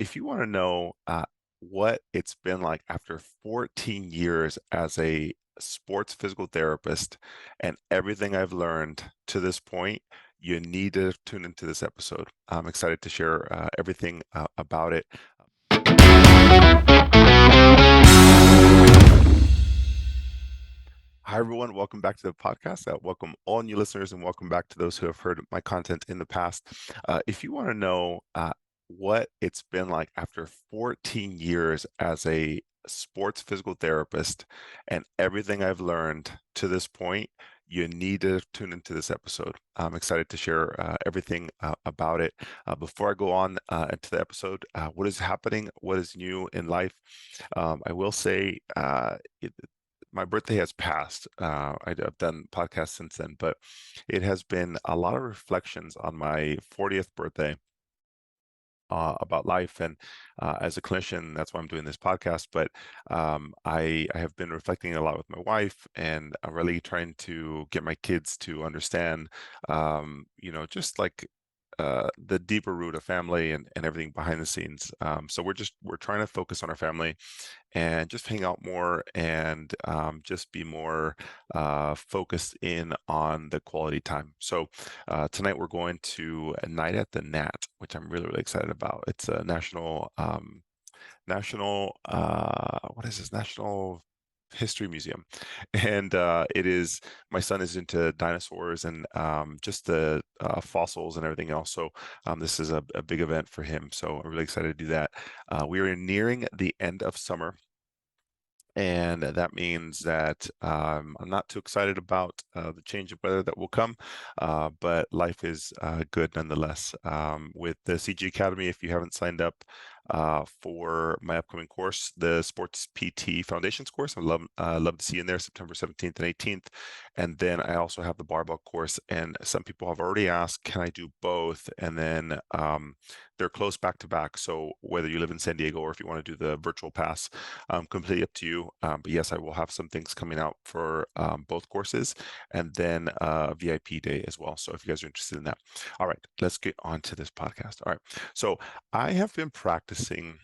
If you want to know what it's been like after 14 years as a sports physical therapist and everything I've learned to this point, you need to tune into this episode. I'm excited to share everything about it. Hi, everyone. Welcome back to the podcast. Welcome all new listeners and welcome back to those who have heard my content in the past. If you want to know what it's been like after 14 years as a sports physical therapist and everything I've learned to this point, you need to tune into this episode. I'm excited to share everything about it. Before I go on into the episode, what is happening? What is new in life? I will say my birthday has passed. I've done podcasts since then, but it has been a lot of reflections on my 40th birthday about life. And as a clinician, that's why I'm doing this podcast. But I have been reflecting a lot with my wife and really trying to get my kids to understand, just like the deeper root of family and everything behind the scenes. So we're trying to focus on our family and just hang out more and just be more focused in on the quality time. So tonight we're going to a night at the Nat, which I'm really, really excited about. It's a what is this? National History Museum. And it is, my son is into dinosaurs and just the fossils and everything else. So this is a big event for him. So I'm really excited to do that. We are nearing the end of summer. And that means that I'm not too excited about the change of weather that will come, but life is good nonetheless. With the CG Academy, if you haven't signed up for my upcoming course, the Sports PT Foundations course, I'd love to see you in there September 17th and 18th. And then I also have the barbell course, and some people have already asked, can I do both? And then they're close back to back. So whether you live in San Diego or if you want to do the virtual pass, completely up to you. But yes, I will have some things coming out for both courses and then VIP day as well. So if you guys are interested in that. All right, let's get on to this podcast. All right. So I have been practicing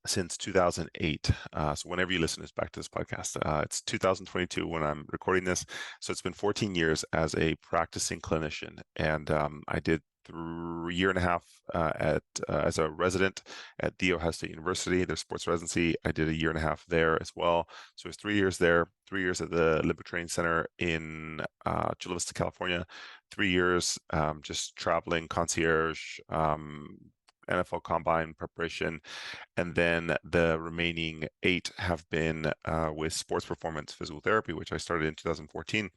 since 2008. So whenever you listen back to this podcast, it's 2022 when I'm recording this. So it's been 14 years as a practicing clinician. And I did a year and a half as a resident at The Ohio State University, their sports residency. I did a year and a half there as well. So it was 3 years there, 3 years at the Olympic Training Center in Chula Vista, California, 3 years just traveling concierge, NFL Combine preparation, and then the remaining 8 have been with sports performance physical therapy, which I started in 2014.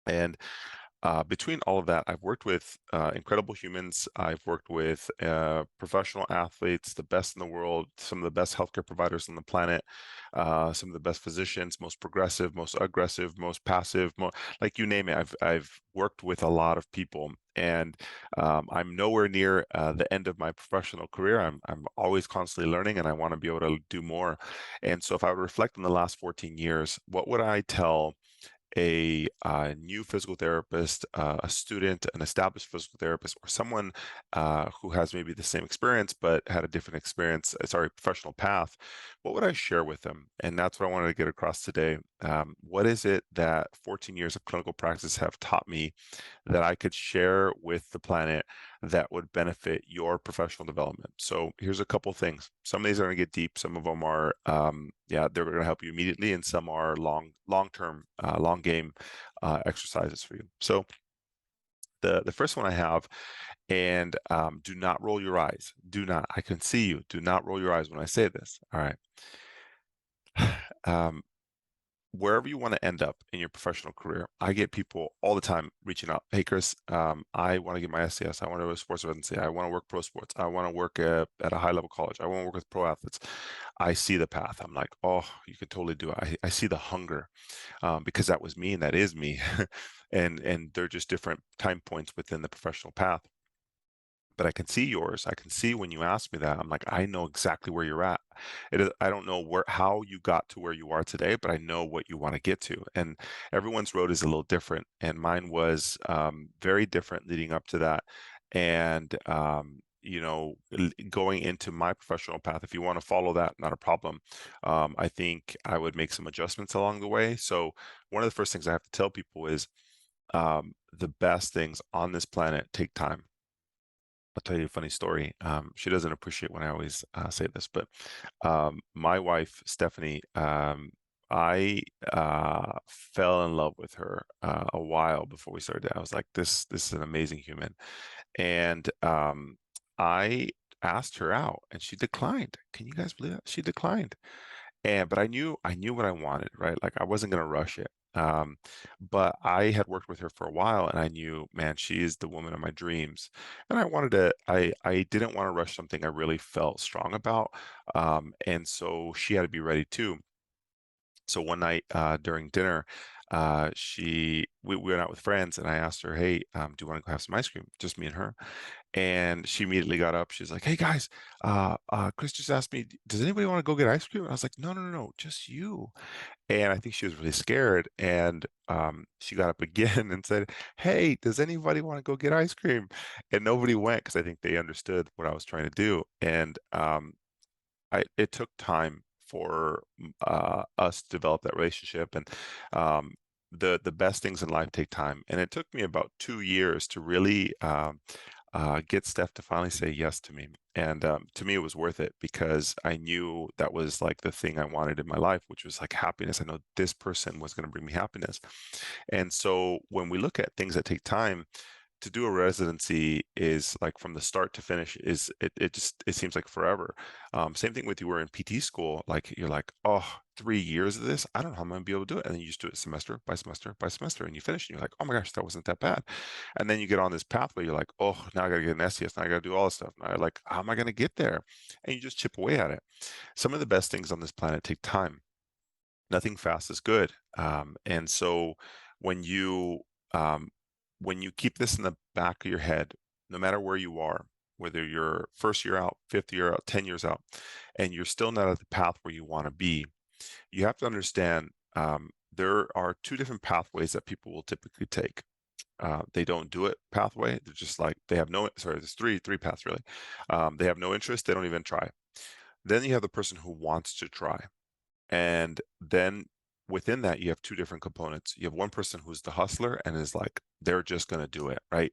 And between all of that, I've worked with incredible humans. I've worked with professional athletes, the best in the world, some of the best healthcare providers on the planet, some of the best physicians, most progressive, most aggressive, most passive, like you name it. I've worked with a lot of people, and I'm nowhere near the end of my professional career. I'm always constantly learning, and I want to be able to do more. And so, if I would reflect on the last 14 years, what would I tell a new physical therapist, a student, an established physical therapist, or someone who has maybe the same experience but had a different experience, professional path, what would I share with them? And that's what I wanted to get across today. What is it that 14 years of clinical practice have taught me that I could share with the planet that would benefit your professional development? So here's a couple things. Some of these are going to get deep. Some of them are, they're going to help you immediately, and some are long-term, long game exercises for you. So the first one I have, and do not roll your eyes. Do not. I can see you. Do not roll your eyes when I say this. All right. Um, Wherever you want to end up in your professional career, I get people all the time reaching out. Hey, Chris, I want to get my SCS. I want to do a sports residency. I want to work pro sports. I want to work at a high level college. I want to work with pro athletes. I see the path. I'm like, oh, you can totally do it. I see the hunger because that was me and that is me. And they're just different time points within the professional path. But I can see yours. I can see when you ask me that. I'm like, I know exactly where you're at. I don't know how you got to where you are today, but I know what you want to get to. And everyone's road is a little different. And mine was very different leading up to that. And going into my professional path, if you want to follow that, not a problem. I think I would make some adjustments along the way. So one of the first things I have to tell people is the best things on this planet take time. I'll tell you a funny story. She doesn't appreciate when I always say this, but my wife, Stephanie, I fell in love with her a while before we started. I was like, this is an amazing human. And I asked her out and she declined. Can you guys believe that? She declined. And but I knew what I wanted, right? Like I wasn't gonna rush it. But I had worked with her for a while and I knew, man, she is the woman of my dreams. And I didn't want to rush something I really felt strong about. And so she had to be ready too. So one night during dinner, we went out with friends and I asked her, hey, do you want to go have some ice cream? Just me and her. And she immediately got up. She's like, hey guys, Chris just asked me, does anybody want to go get ice cream? And I was like, no, no, no, no, just you. And I think she was really scared. And she got up again and said, hey, does anybody want to go get ice cream? And nobody went because I think they understood what I was trying to do. And it took time for us to develop that relationship. And the best things in life take time. And it took me about 2 years to really get Steph to finally say yes to me. And to me, it was worth it because I knew that was like the thing I wanted in my life, which was like happiness. I know this person was going to bring me happiness. And so when we look at things that take time, to do a residency is like from the start to finish is it seems like forever. Same thing with you were in PT school, like you're like, oh, 3 years of this, I don't know how I'm gonna be able to do it. And then you just do it semester by semester by semester and you finish and you're like, oh my gosh, that wasn't that bad. And then you get on this pathway, you're like, oh, now I gotta get an SES, now I gotta do all this stuff. Now you're like, how am I gonna get there? And you just chip away at it. Some of the best things on this planet take time. Nothing fast is good. And so when you um, when you keep this in the back of your head, no matter where you are, whether you're first year out, fifth year out, 10 years out, and you're still not at the path where you want to be, you have to understand there are two different pathways that people will typically take. They don't do it pathway. They're just like they have no, sorry, there's three paths really. They have no interest, they don't even try. Then you have the person who wants to try. And then within that, you have two different components. You have one person who's the hustler and is like, they're just going to do it, right?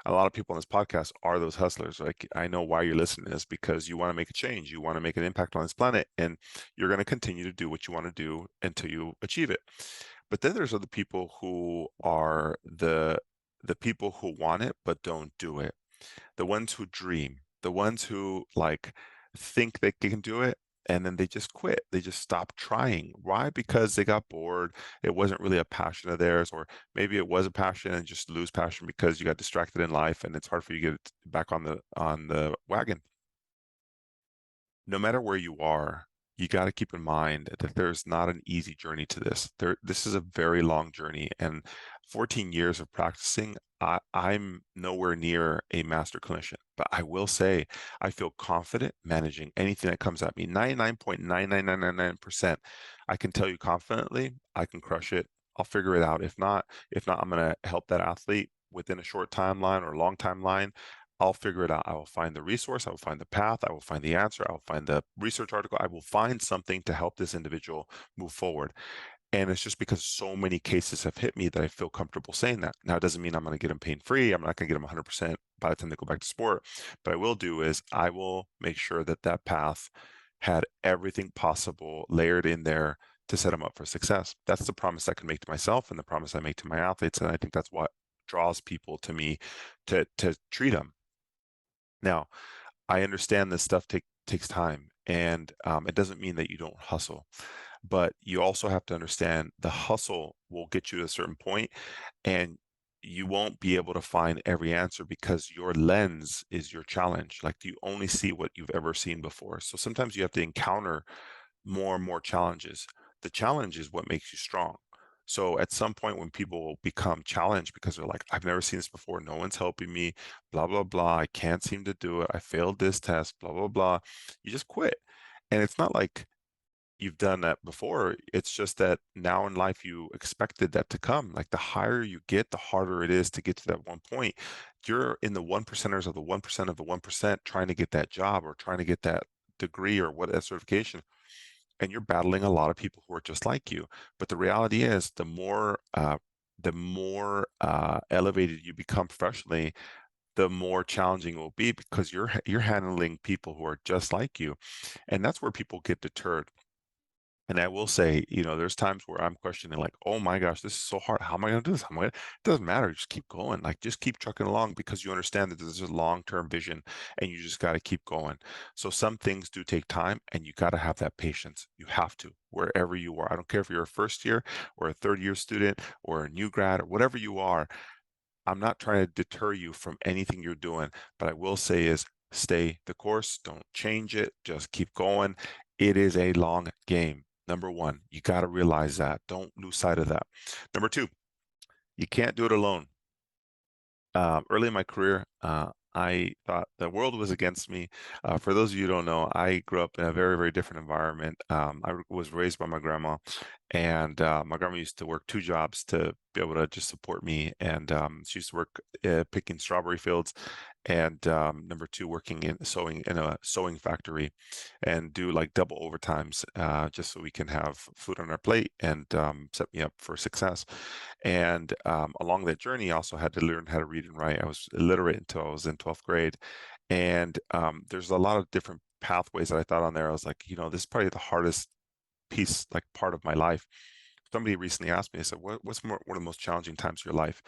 A lot of people on this podcast are those hustlers. Like, I know why you're listening to this because you want to make a change, you want to make an impact on this planet, and you're going to continue to do what you want to do until you achieve it. But then there's other people who are the people who want it but don't do it, the ones who dream, the ones who like think they can do it and then they just quit. They just stop trying. Why? Because they got bored. It wasn't really a passion of theirs, or maybe it was a passion and just lose passion because you got distracted in life and it's hard for you to get back on the wagon. No matter where you are, you got to keep in mind that there's not an easy journey to this. This is a very long journey, and 14 years of practicing, I'm nowhere near a master clinician. But I will say, I feel confident managing anything that comes at me. 99.99999%, I can tell you confidently, I can crush it. I'll figure it out. If not, I'm going to help that athlete within a short timeline or a long timeline. I'll figure it out. I will find the resource, I will find the path, I will find the answer, I will find the research article, I will find something to help this individual move forward. And it's just because so many cases have hit me that I feel comfortable saying that. Now, it doesn't mean I'm going to get them pain free. I'm not going to get them 100% by the time they go back to sport. But I will do is I will make sure that that path had everything possible layered in there to set them up for success. That's the promise I can make to myself and the promise I make to my athletes. And I think that's what draws people to me to treat them. Now, I understand this stuff takes time, and it doesn't mean that you don't hustle, but you also have to understand the hustle will get you to a certain point, and you won't be able to find every answer because your lens is your challenge. Like you only see what you've ever seen before. So sometimes you have to encounter more and more challenges. The challenge is what makes you strong. So at some point when people become challenged because they're like, I've never seen this before, no one's helping me, blah, blah, blah, I can't seem to do it, I failed this test, blah, blah, blah, you just quit. And it's not like you've done that before. It's just that now in life you expected that to come. Like the higher you get, the harder it is to get to that one point. you're in the one percenters of the 1% of the 1% trying to get that job or trying to get that degree or what that certification, and you're battling a lot of people who are just like you. But the reality is, the more elevated you become professionally, the more challenging it will be because you're handling people who are just like you, and that's where people get deterred. And I will say, there's times where I'm questioning, like, oh my gosh, this is so hard. How am I going to do this? It doesn't matter. Just keep going. Like, just keep trucking along because you understand that there's a long-term vision and you just got to keep going. So some things do take time and you got to have that patience. You have to, wherever you are. I don't care if you're a first year or a third year student or a new grad or whatever you are. I'm not trying to deter you from anything you're doing, but I will say is stay the course, don't change it, just keep going. It is a long game. Number one, you got to realize that. Don't lose sight of that. Number two, you can't do it alone. Early in my career, I thought the world was against me. For those of you who don't know, I grew up in a very, very different environment. I was raised by my grandma, and my grandma used to work two jobs to be able to just support me. And she used to work picking strawberry fields, and number two, working in a sewing factory, and do like double overtimes just so we can have food on our plate and set me up for success. And along that journey, I also had to learn how to read and write. I was illiterate until I was in 12th grade. And there's a lot of different pathways that I thought on there. I was like, this is probably the hardest piece, like part of my life. Somebody recently asked me, I said, what's one of the most challenging times of your life?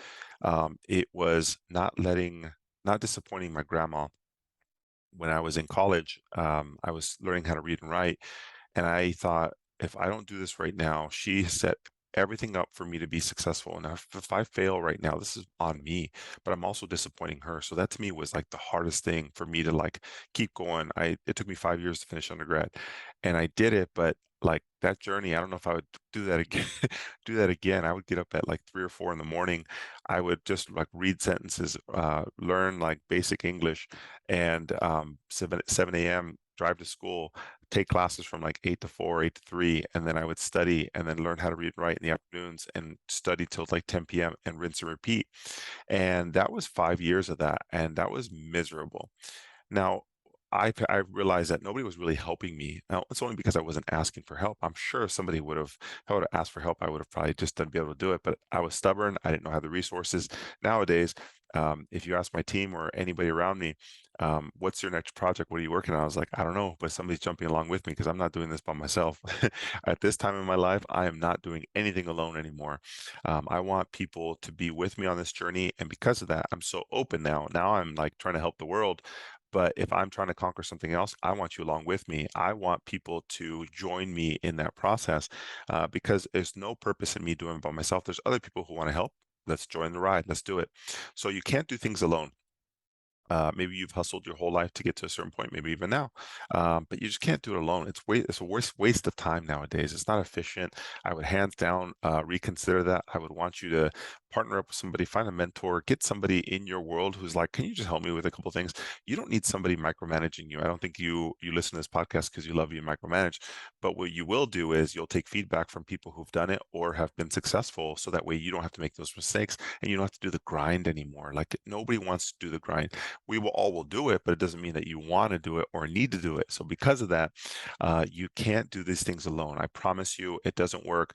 It was not disappointing my grandma. When I was in college, I was learning how to read and write. And I thought, if I don't do this right now, she set everything up for me to be successful. And if I fail right now, this is on me, but I'm also disappointing her. So that to me was like the hardest thing for me to like keep going. It took me 5 years to finish undergrad and I did it, but like that journey, I don't know if I would do that again, do that again. I would get up at like 3 or 4 in the morning. I would just like read sentences, learn like basic English and 7 a.m. drive to school, take classes from like 8 to 4, 8 to 3, and then I would study and then learn how to read and write in the afternoons and study till like 10 p.m. and rinse and repeat. And that was 5 years of that, and that was miserable. Now, I realized that nobody was really helping me. Now, it's only because I wasn't asking for help. I'm sure if somebody if I would have asked for help, I would have probably just done be able to do it. But I was stubborn. I didn't know how the resources. Nowadays, if you ask my team or anybody around me, what's your next project? What are you working on? I was like, I don't know, but somebody's jumping along with me because I'm not doing this by myself. At this time in my life, I am not doing anything alone anymore. I want people to be with me on this journey. And because of that, I'm so open now. Now I'm like trying to help the world. But if I'm trying to conquer something else, I want you along with me. I want people to join me in that process because there's no purpose in me doing it by myself. There's other people who want to help. Let's join the ride. Let's do it. So you can't do things alone. Maybe you've hustled your whole life to get to a certain point, maybe even now, but you just can't do it alone. It's a waste of time nowadays. It's not efficient. I would hands down reconsider that. I would want you to partner up with somebody, find a mentor, get somebody in your world who's like, can you just help me with a couple things? You don't need somebody micromanaging you. I don't think you listen to this podcast because you love you micromanage, but what you will do is you'll take feedback from people who've done it or have been successful, so that way you don't have to make those mistakes and you don't have to do the grind anymore. Like nobody wants to do the grind. We will do it, but it doesn't mean that you want to do it or need to do it. So because of that, you can't do these things alone. I promise you, it doesn't work.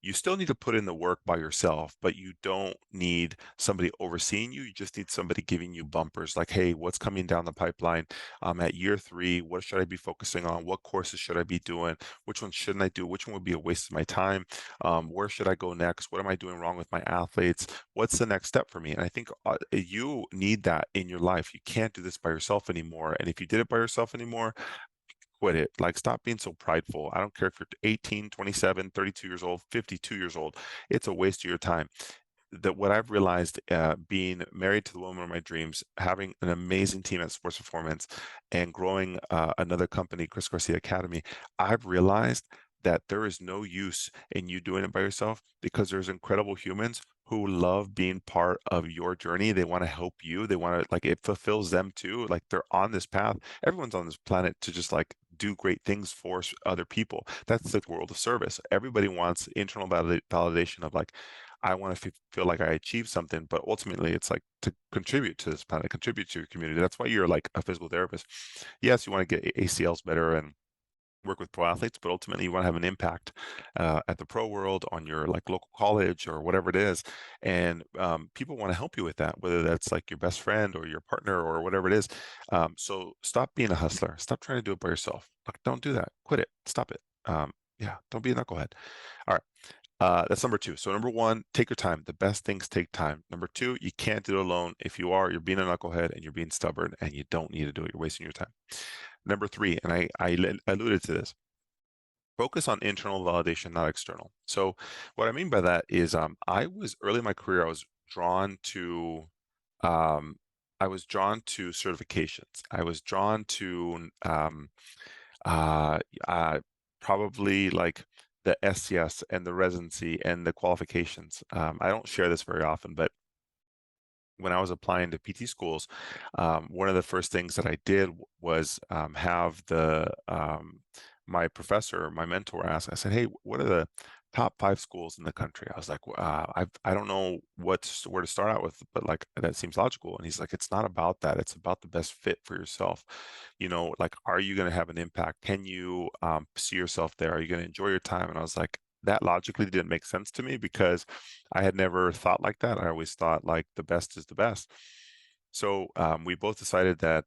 You still need to put in the work by yourself, but you don't need somebody overseeing you. You just need somebody giving you bumpers like, hey, what's coming down the pipeline? At year 3, what should I be focusing on? What courses should I be doing? Which one shouldn't I do? Which one would be a waste of my time? Where should I go next? What am I doing wrong with my athletes? What's the next step for me? And I think you need that in your life. You can't do this by yourself anymore. And if you did it by yourself anymore, quit it. Like, stop being so prideful. I don't care if you're 18, 27, 32 years old, 52 years old. It's a waste of your time. That what I've realized, being married to the woman of my dreams, having an amazing team at Sports Performance, and growing another company, Chris Garcia Academy, I've realized that there is no use in you doing it by yourself because there's incredible humans who love being part of your journey. They want to help you. They want to, like, it fulfills them too. Like, they're on this path. Everyone's on this planet to just like do great things for other people. That's the world of service. Everybody wants internal validation of like, I want to feel like I achieved something, but ultimately it's like to contribute to this planet, contribute to your community. That's why you're like a physical therapist. Yes, you want to get ACLs better and work with pro athletes, but ultimately you want to have an impact at the pro world, on your like local college or whatever it is, and people want to help you with that, whether that's like your best friend or your partner or whatever it is. So stop being a hustler. Stop trying to do it by yourself. Like, don't do that. Quit it. Stop it. Yeah, don't be a knucklehead. All right. That's number two. So number one, take your time. The best things take time. Number two, you can't do it alone. If you are, you're being a knucklehead and you're being stubborn, and you don't need to do it. You're wasting your time. Number three, and I alluded to this, focus on internal validation, not external. So what I mean by that is I was early in my career, um, I was drawn to certifications. I was drawn to uh, uh, probably like the SCS and the residency and the qualifications. I don't share this very often, but when I was applying to PT schools, one of the first things that I did was have my professor, my mentor, ask. I said, "Hey, what are the top 5 schools in the country?" I was like, I don't know where to start out with, but like that seems logical." And he's like, "It's not about that. It's about the best fit for yourself. Like, are you going to have an impact? Can you see yourself there? Are you going to enjoy your time?" And I was like, that logically didn't make sense to me because I had never thought like that. I always thought like the best is the best. So we both decided that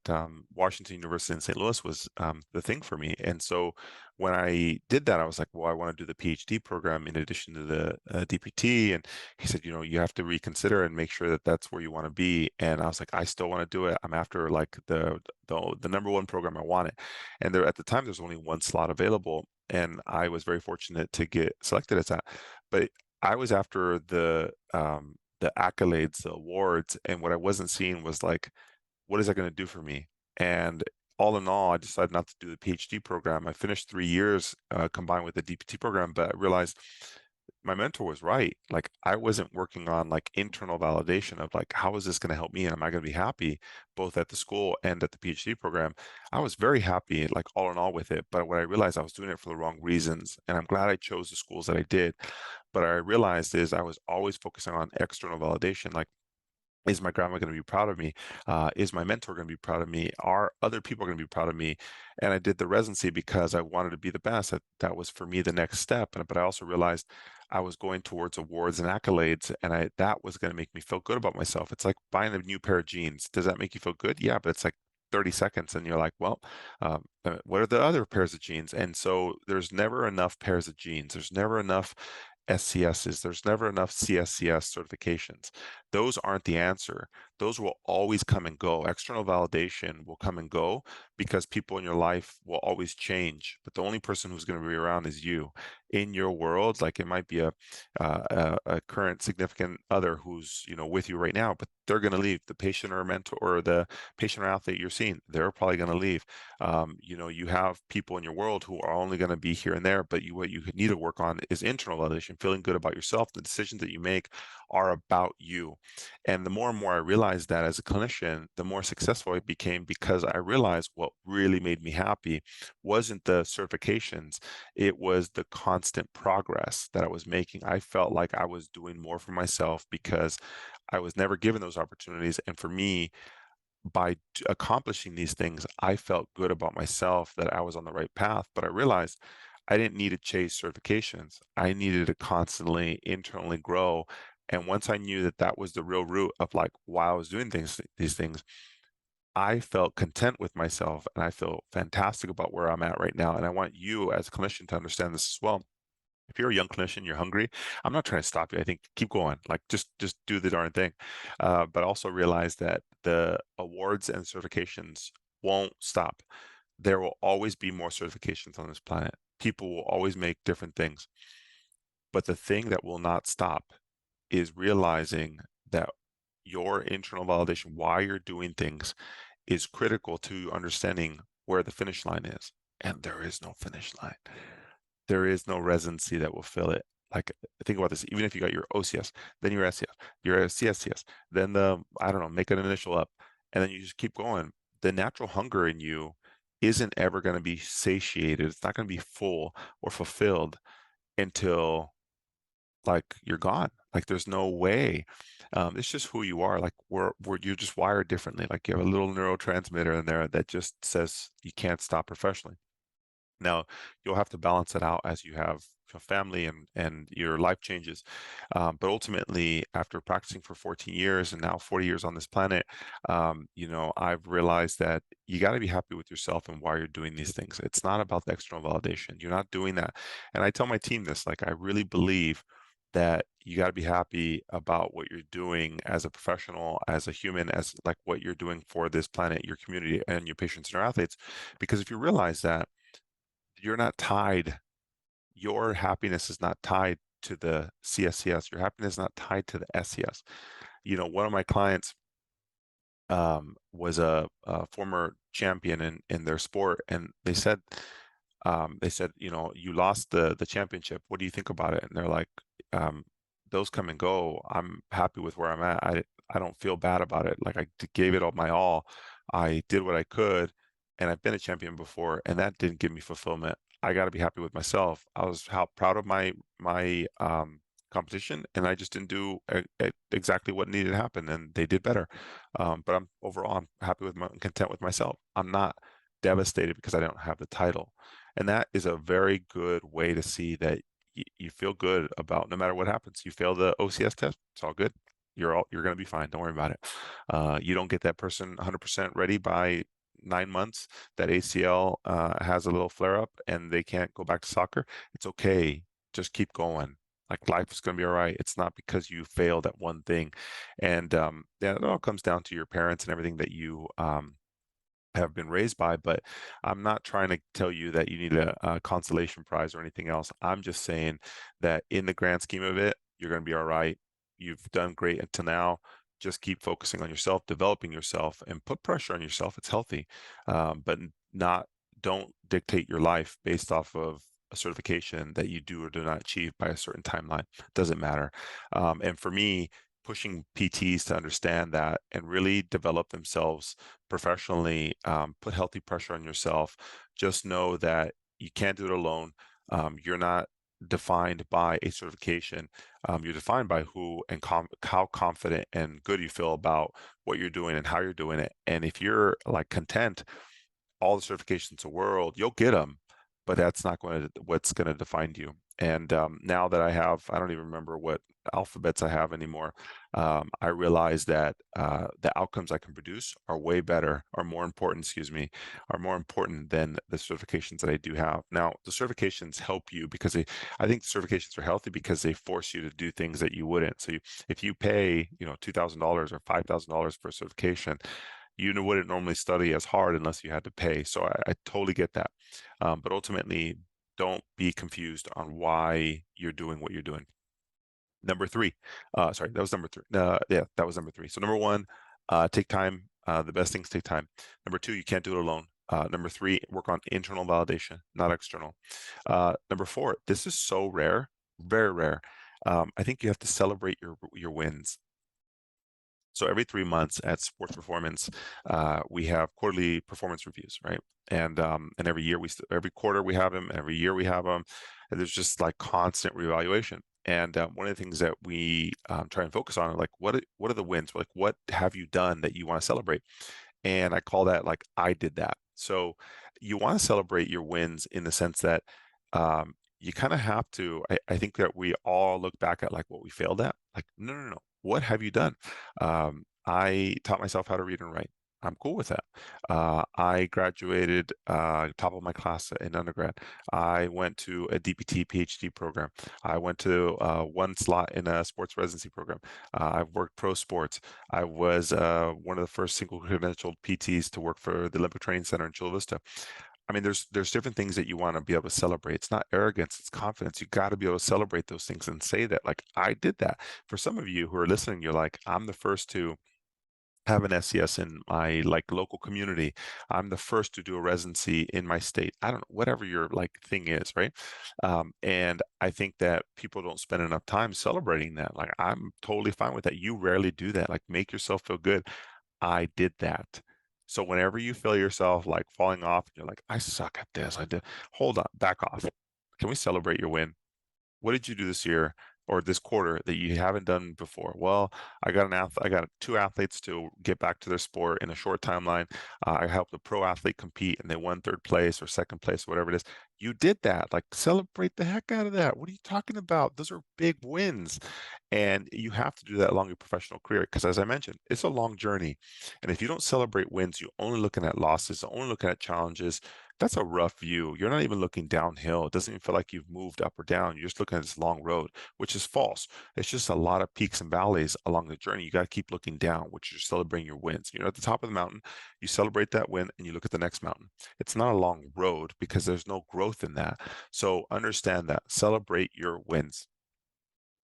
Washington University in St. Louis was the thing for me. And so when I did that, I was like, well, I want to do the PhD program in addition to the DPT. And he said, you have to reconsider and make sure that that's where you want to be. And I was like, I still want to do it. I'm after like the number one program I wanted. And there at the time, there's only one slot available. And I was very fortunate to get selected as that. But I was after the accolades, the awards, and what I wasn't seeing was like, what is that going to do for me? And all in all, I decided not to do the PhD program. I finished 3 years combined with the DPT program, but I realized my mentor was right. Like, I wasn't working on like internal validation of like, how is this going to help me and am I going to be happy both at the school and at the PhD program? I was very happy, like all in all with it. But what I realized, I was doing it for the wrong reasons. And I'm glad I chose the schools that I did. But I realized is I was always focusing on external validation. Like, is my grandma going to be proud of me? Is my mentor going to be proud of me? Are other people going to be proud of me? And I did the residency because I wanted to be the best. That was for me the next step. But I also realized I was going towards awards and accolades, and that was going to make me feel good about myself. It's like buying a new pair of jeans. Does that make you feel good? Yeah, but it's like 30 seconds, and you're like, well, what are the other pairs of jeans? And so there's never enough pairs of jeans. There's never enough SCSs. There's never enough CSCS certifications. Those aren't the answer. Those will always come and go. External validation will come and go because people in your life will always change. But the only person who's going to be around is you. In your world, like it might be a current significant other who's with you right now, but they're going to leave. The patient or mentor or the patient or athlete you're seeing, they're probably going to leave. You have people in your world who are only going to be here and there, but what you need to work on is internal validation, feeling good about yourself. The decisions that you make are about you. And the more and more I realized that as a clinician, the more successful I became because I realized what really made me happy wasn't the certifications, it was the constant progress that I was making. I felt like I was doing more for myself because I was never given those opportunities. And for me, by accomplishing these things, I felt good about myself that I was on the right path. But I realized I didn't need to chase certifications. I needed to constantly internally grow. And once I knew that that was the real root of like why I was doing these things, I felt content with myself and I feel fantastic about where I'm at right now. And I want you as a clinician to understand this as well. If you're a young clinician, you're hungry, I'm not trying to stop you. I think keep going, like just do the darn thing. But also realize that the awards and certifications won't stop. There will always be more certifications on this planet. People will always make different things. But the thing that will not stop is realizing that your internal validation, why you're doing things, is critical to understanding where the finish line is. And there is no finish line. There is no residency that will fill it. Like, think about this, even if you got your OCS, then your SCS, your CSCS, then I don't know, make an initial up, and then you just keep going. The natural hunger in you isn't ever going to be satiated. It's not going to be full or fulfilled until like you're gone. Like there's no way. It's just who you are. Like you're just wired differently. Like you have a little neurotransmitter in there that just says you can't stop professionally. Now, you'll have to balance it out as you have a family and your life changes. But ultimately, after practicing for 14 years and now 40 years on this planet, I've realized that you got to be happy with yourself and why you're doing these things. It's not about the external validation. You're not doing that. And I tell my team this, like, I really believe that you got to be happy about what you're doing as a professional, as a human, as like what you're doing for this planet, your community, and your patients and your athletes. Because if you realize that, you're not tied, your happiness is not tied to the CSCS, your happiness is not tied to the SCS. One of my clients was a former champion in their sport, and they said, you lost the championship. What do you think about it? And they're like, um, those come and go. I'm happy with where I'm at. I don't feel bad about it. Like gave it all my all. I did what I could, and I've been a champion before, and that didn't give me fulfillment. I got to be happy with myself. I was proud of my competition, and I just didn't do exactly what needed to happen, and they did better. But I'm happy with content with myself. I'm not devastated because I don't have the title. And that is a very good way to see that you feel good about no matter what happens. You fail the OCS test, it's all good. You're going to be fine. Don't worry about it. You don't get that person 100% ready by 9 months. That ACL has a little flare up and they can't go back to soccer. It's okay. Just keep going. Like life is going to be all right. It's not because you failed at one thing. And yeah, it all comes down to your parents and everything that you have been raised by, but I'm not trying to tell you that you need a consolation prize or anything else. I'm just saying that in the grand scheme of it, you're going to be all right. You've done great until now. Just keep focusing on yourself, developing yourself, and put pressure on yourself. It's healthy, but not don't dictate your life based off of a certification that you do or do not achieve by a certain timeline. Doesn't matter. And for me, pushing PTs to understand that and really develop themselves professionally, put healthy pressure on yourself. Just know that you can't do it alone. You're not defined by a certification. You're defined by who and how confident and good you feel about what you're doing and how you're doing it. And if you're like content, all the certifications in the world, you'll get them, but that's not what's going to define you. And now that I don't even remember what alphabets I have anymore. I realize that the outcomes I can produce are way better, are more important, excuse me, are more important than the certifications that I do have. Now, the certifications help you because I think the certifications are healthy because they force you to do things that you wouldn't. So if you pay, $2,000 or $5,000 for a certification, you wouldn't normally study as hard unless you had to pay. So I totally get that. But ultimately, don't be confused on why you're doing what you're doing. Number three, sorry, that was number three. Yeah, that was number three. So number one, take time. The best things take time. Number two, you can't do it alone. Number three, work on internal validation, not external. Number four, this is so rare, very rare. I think you have to celebrate your wins. So every 3 months at Sports Performance, we have quarterly performance reviews, right? And every year every quarter we have them, every year we have them. And there's just like constant reevaluation. And one of the things that we try and focus on are like, what are the wins? Like, what have you done that you want to celebrate? And I call that like, I did that. So you want to celebrate your wins in the sense that you kind of have to, I think that we all look back at like what we failed at. Like, no, no, no. What have you done? I taught myself how to read and write. I'm cool with that. I graduated top of my class in undergrad. I went to a DPT PhD program. I went to one slot in a sports residency program. I've worked pro sports. I was one of the first single credentialed PTs to work for the Olympic Training Center in Chula Vista. I mean, there's different things that you want to be able to celebrate. It's not arrogance, it's confidence. You got to be able to celebrate those things and say that, like, I did that. For some of you who are listening, you're like, I'm the first to have an SCS in my like local community. I'm the first to do a residency in my state. I don't know, whatever your like thing is, right? And I think that people don't spend enough time celebrating that. Like, I'm totally fine with that. You rarely do that. Like, make yourself feel good. I did that. So whenever you feel yourself like falling off, you're like, I suck at this. I did. Hold on, back off. Can we celebrate your win? What did you do this year? or this quarter that you haven't done before? Well, I got two athletes to get back to their sport in a short timeline. I helped a pro athlete compete and they won third place or second place, whatever it is. You did that. Like, celebrate the heck out of that. What are you talking about? Those are big wins. And you have to do that along your professional career because, as I mentioned, it's a long journey. And if you don't celebrate wins, you're only looking at losses, only looking at challenges. That's a rough view. You're not even looking downhill. It doesn't even feel like you've moved up or down. You're just looking at this long road, which is false. It's just a lot of peaks and valleys along the journey. You got to keep looking down, which is celebrating your wins. You're at the top of the mountain, you celebrate that win, and you look at the next mountain. It's not a long road because there's no growth in that. So understand that. Celebrate your wins.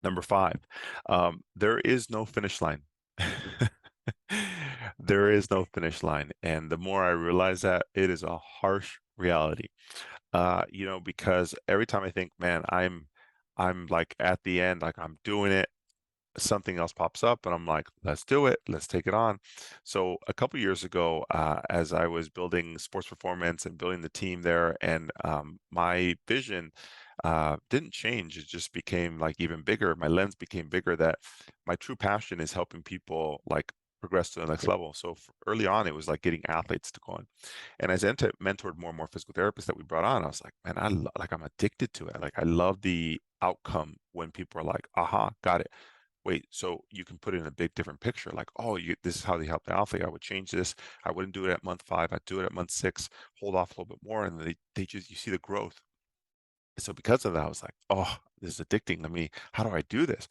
Number five, there is no finish line. There is no finish line. And the more I realize that, it is a harsh reality. Because every time I think, man, I'm like at the end, like I'm doing it, something else pops up and I'm like, let's do it, let's take it on. So a couple years ago, as I was building sports performance and building the team there, and my vision didn't change. It just became like even bigger. My lens became bigger that my true passion is helping people like progress to the next level. So early on, it was like getting athletes to go on. And as I mentored more and more physical therapists that we brought on, I was like, man, like I'm addicted to it. Like I love the outcome when people are like, aha, got it. Wait, so you can put it in a big different picture, like, oh, this is how they help the athlete. I would change this. I wouldn't do it at month 5. I'd do it at month 6, hold off a little bit more, and they just you see the growth. So because of that, I was like, oh, this is addicting. How do I do this?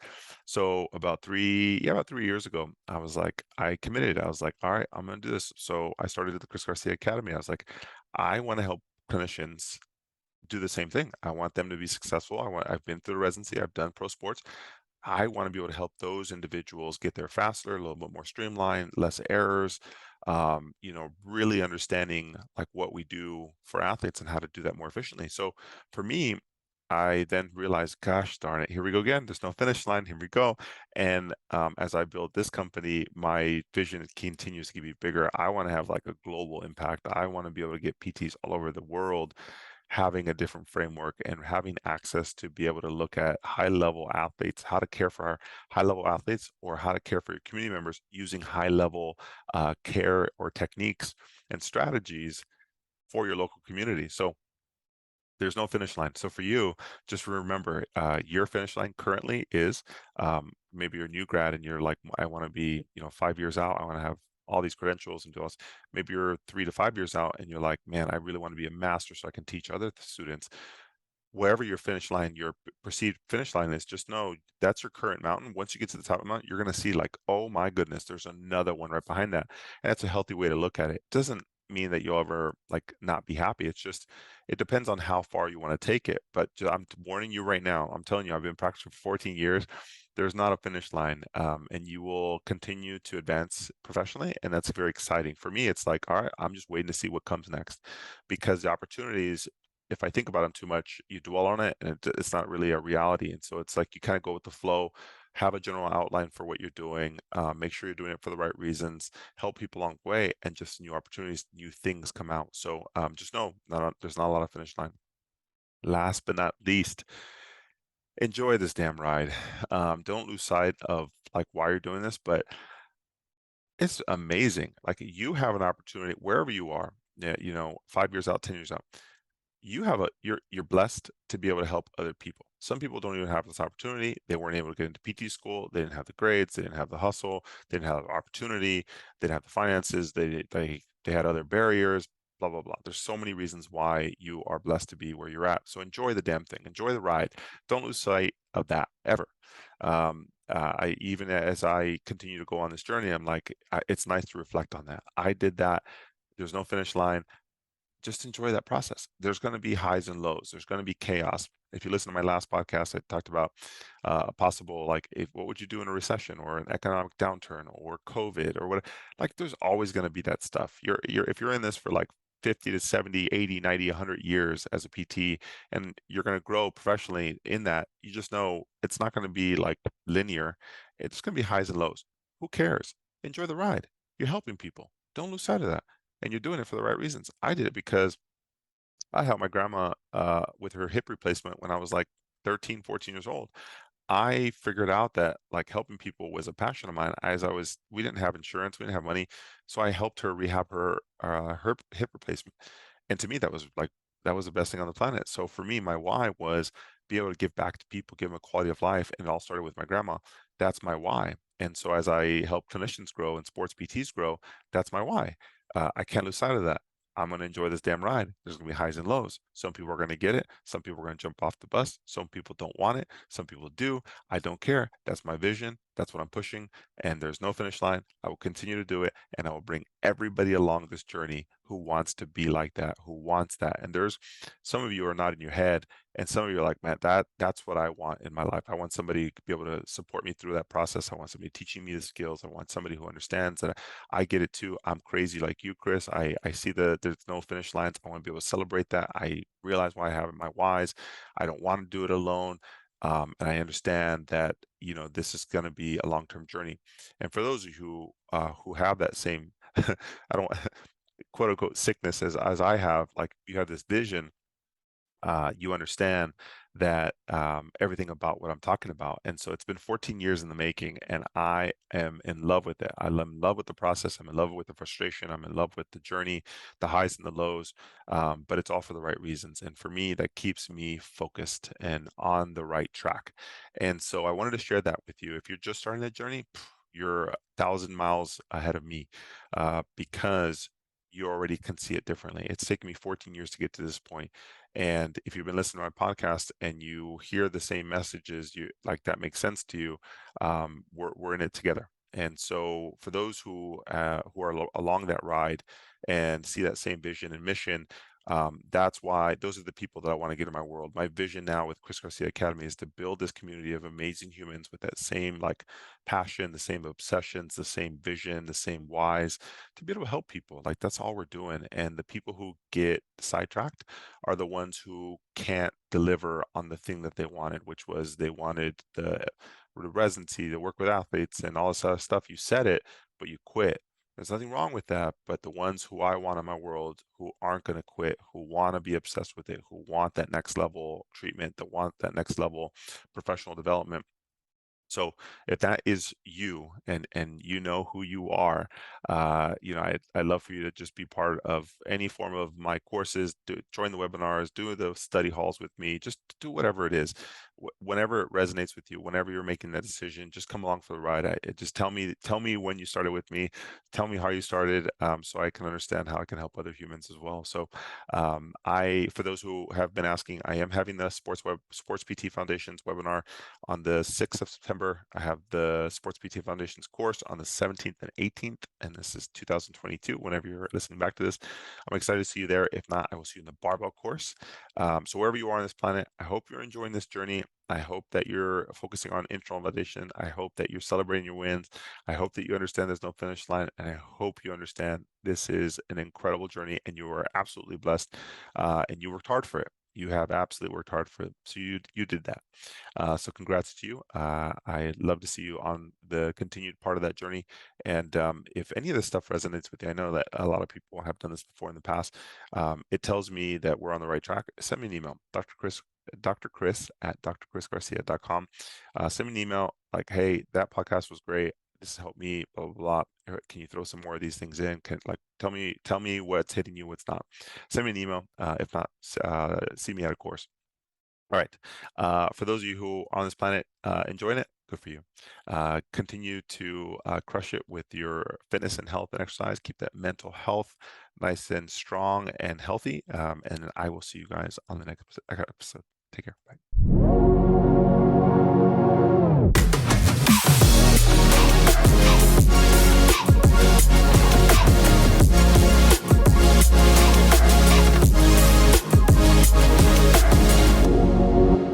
So about 3 years ago, I was like, I committed. I was like, all right, I'm gonna do this. So I started at the Chris Garcia Academy. I was like, I want to help clinicians do the same thing. I want them to be successful. I've been through the residency, I've done pro sports. I want to be able to help those individuals get there faster, a little bit more streamlined, less errors, really understanding like what we do for athletes and how to do that more efficiently. So for me, I then realized, gosh darn it, here we go again. There's no finish line. Here we go. And as I build this company, my vision continues to get bigger. I want to have like a global impact. I want to be able to get PTs all over the world having a different framework and having access to be able to look at high level athletes, how to care for our high level athletes, or how to care for your community members using high level care or techniques and strategies for your local community. So there's no finish line. So for you, just remember, your finish line currently is maybe you're a new grad and you're like, I want to be, 5 years out. I want to have all these credentials and do all this. Maybe you're 3 to 5 years out and you're like, man, I really want to be a master so I can teach other students. Wherever your finish line, your perceived finish line is, just know that's your current mountain. Once you get to the top of the mountain, you're going to see like, oh my goodness, there's another one right behind that. And that's a healthy way to look at it. It doesn't mean that you'll ever like not be happy. It's just, it depends on how far you want to take it. But I'm warning you right now. I'm telling you, I've been practicing for 14 years. There's not a finish line, and you will continue to advance professionally, and that's very exciting. For me, it's like, all right, I'm just waiting to see what comes next, because the opportunities, if I think about them too much, you dwell on it, and it's not really a reality. And so it's like you kind of go with the flow, have a general outline for what you're doing, make sure you're doing it for the right reasons, help people along the way, and just new opportunities, new things come out. So just know, there's not a lot of finish line. Last but not least, enjoy this damn ride. Don't lose sight of like why you're doing this, but it's amazing. Like, you have an opportunity wherever you are, 5 years out, 10 years out. You're blessed to be able to help other people. Some people don't even have this opportunity. They weren't able to get into PT school. They didn't have the grades. They didn't have the hustle. They didn't have the opportunity. They didn't have the finances. They had other barriers. Blah blah blah. There's so many reasons why you are blessed to be where you're at. So enjoy the damn thing. Enjoy the ride. Don't lose sight of that ever. I even as I continue to go on this journey, I'm like, it's nice to reflect on that. I did that. There's no finish line. Just enjoy that process. There's going to be highs and lows. There's going to be chaos. If you listen to my last podcast, I talked about a possible, like, what would you do in a recession or an economic downturn or COVID or what? Like, there's always going to be that stuff. If you're in this for like 50 to 70, 80, 90, 100 years as a PT, and you're going to grow professionally in that, you just know it's not going to be like linear. It's going to be highs and lows. Who cares? Enjoy the ride. You're helping people. Don't lose sight of that. And you're doing it for the right reasons. I did it because I helped my grandma with her hip replacement when I was like 13, 14 years old. I figured out that like helping people was a passion of mine. We didn't have insurance, we didn't have money, so I helped her rehab her hip replacement. And to me, that was the best thing on the planet. So for me, my why was be able to give back to people, give them a quality of life, and it all started with my grandma. That's my why. And so as I help clinicians grow and sports PTs grow, that's my why. I can't lose sight of that. I'm going to enjoy this damn ride. There's going to be highs and lows. Some people are going to get it. Some people are going to jump off the bus. Some people don't want it. Some people do. I don't care. That's my vision. That's what I'm pushing. And there's no finish line. I will continue to do it. And I will bring everybody along this journey who wants to be like that, who wants that. And there's some of you are nodding your head. And some of you are like, man, that's what I want in my life. I want somebody to be able to support me through that process. I want somebody teaching me the skills. I want somebody who understands that I get it too. I'm crazy like you, Chris. I see there's no finish lines. I want to be able to celebrate that. I realize why I have my whys. I don't want to do it alone. And I understand that, you know, this is going to be a long-term journey. And for those of you who have that same, I don't quote unquote sickness as I have, like you have this vision, you understand that everything about what I'm talking about. And so it's been 14 years in the making, and I am in love with it. I'm in love with the process. I'm in love with the frustration. I'm in love with the journey, the highs and the lows. But it's all for the right reasons. And for me, that keeps me focused and on the right track. And so I wanted to share that with you. If you're just starting that journey, you're 1,000 miles ahead of me because you already can see it differently. It's taken me 14 years to get to this point. And if you've been listening to my podcast and you hear the same messages, you like that makes sense to you. We're in it together. And so, for those who are along that ride and see that same vision and mission, that's why those are the people that I want to get in my world. My vision now with Chris Garcia Academy is to build this community of amazing humans with that same like passion, the same obsessions, the same vision, the same whys, to be able to help people. Like that's all we're doing. And the people who get sidetracked are the ones who can't deliver on the thing that they wanted, which was they wanted the residency, to work with athletes and all this other stuff. You said it, but you quit. There's nothing wrong with that, but the ones who I want in my world who aren't going to quit, who want to be obsessed with it, who want that next level treatment, that want that next level professional development. So if that is you and you know who you are, you know, I'd love for you to just be part of any form of my courses, join the webinars, do the study halls with me, just do whatever it is. Whenever it resonates with you, whenever you're making that decision, just come along for the ride. Just tell me when you started with me, tell me how you started, so I can understand how I can help other humans as well. So for those who have been asking, I am having the Sports PT Foundations webinar on the 6th of September. I have the Sports PT Foundations course on the 17th and 18th, and this is 2022. Whenever you're listening back to this, I'm excited to see you there. If not, I will see you in the barbell course. So wherever you are on this planet, I hope you're enjoying this journey. I hope that you're focusing on internal validation. I hope that you're celebrating your wins. I hope that you understand there's no finish line, and I hope you understand this is an incredible journey, and you are absolutely blessed, and you worked hard for it. You have absolutely worked hard for it. So you did that. So congrats to you. I'd love to see you on the continued part of that journey. And if any of this stuff resonates with you, I know that a lot of people have done this before in the past. It tells me that we're on the right track. Send me an email, Dr. Chris at drchrisgarcia.com. Send me an email like, hey, that podcast was great. This helped me, blah, blah, blah. Can you throw some more of these things in? Tell me what's hitting you, what's not. Send me an email. If not, see me at a course. All right. For those of you who are on this planet enjoying it, good for you. Continue to crush it with your fitness and health and exercise. Keep that mental health nice and strong and healthy. And I will see you guys on the next episode. Take care. Bye.